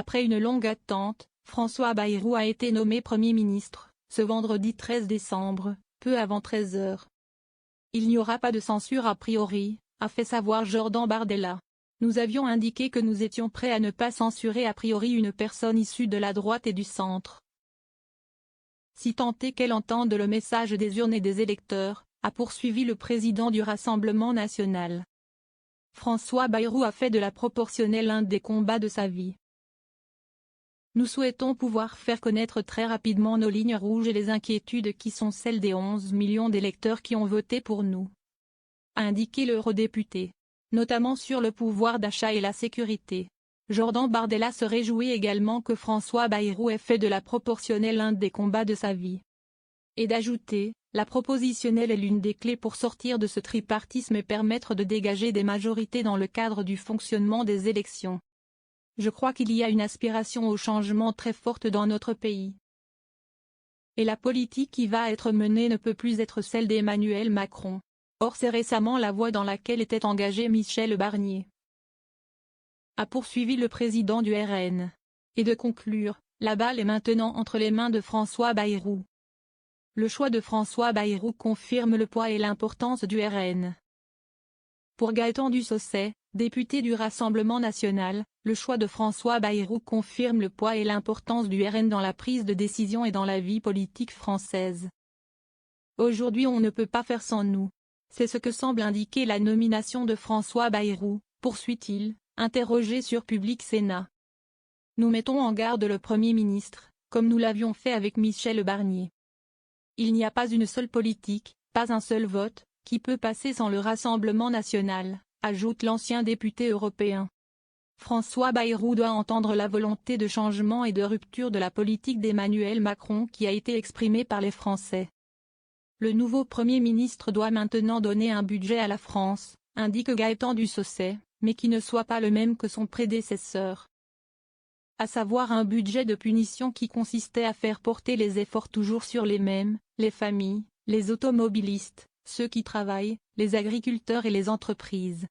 Après une longue attente, François Bayrou a été nommé Premier ministre, ce vendredi 13 décembre, peu avant 13 heures. Il n'y aura pas de censure a priori, a fait savoir Jordan Bardella. Nous avions indiqué que nous étions prêts à ne pas censurer a priori une personne issue de la droite et du centre. Si tant est qu'elle entende le message des urnes et des électeurs, a poursuivi le président du Rassemblement national. François Bayrou a fait de la proportionnelle un des combats de sa vie. Nous souhaitons pouvoir faire connaître très rapidement nos lignes rouges et les inquiétudes qui sont celles des 11 millions d'électeurs qui ont voté pour nous, a indiqué l'eurodéputé, notamment sur le pouvoir d'achat et la sécurité. Jordan Bardella se réjouit également que François Bayrou ait fait de la proportionnelle un des combats de sa vie. Et d'ajouter, la propositionnelle est l'une des clés pour sortir de ce tripartisme et permettre de dégager des majorités dans le cadre du fonctionnement des élections. Je crois qu'il y a une aspiration au changement très forte dans notre pays. Et la politique qui va être menée ne peut plus être celle d'Emmanuel Macron. Or c'est récemment la voie dans laquelle était engagé Michel Barnier, a poursuivi le président du RN. Et de conclure, la balle est maintenant entre les mains de François Bayrou. Le choix de François Bayrou confirme le poids et l'importance du RN. Pour Gaëtan Dussoset, député du Rassemblement national, le choix de François Bayrou confirme le poids et l'importance du RN dans la prise de décision et dans la vie politique française. Aujourd'hui on ne peut pas faire sans nous. C'est ce que semble indiquer la nomination de François Bayrou, poursuit-il, interrogé sur Public Sénat. Nous mettons en garde le Premier ministre, comme nous l'avions fait avec Michel Barnier. Il n'y a pas une seule politique, pas un seul vote, qui peut passer sans le Rassemblement national, ajoute l'ancien député européen. François Bayrou doit entendre la volonté de changement et de rupture de la politique d'Emmanuel Macron qui a été exprimée par les Français. Le nouveau Premier ministre doit maintenant donner un budget à la France, indique Gaëtan Dussoset, mais qui ne soit pas le même que son prédécesseur. À savoir un budget de punition qui consistait à faire porter les efforts toujours sur les mêmes, les familles, les automobilistes, ceux qui travaillent, les agriculteurs et les entreprises.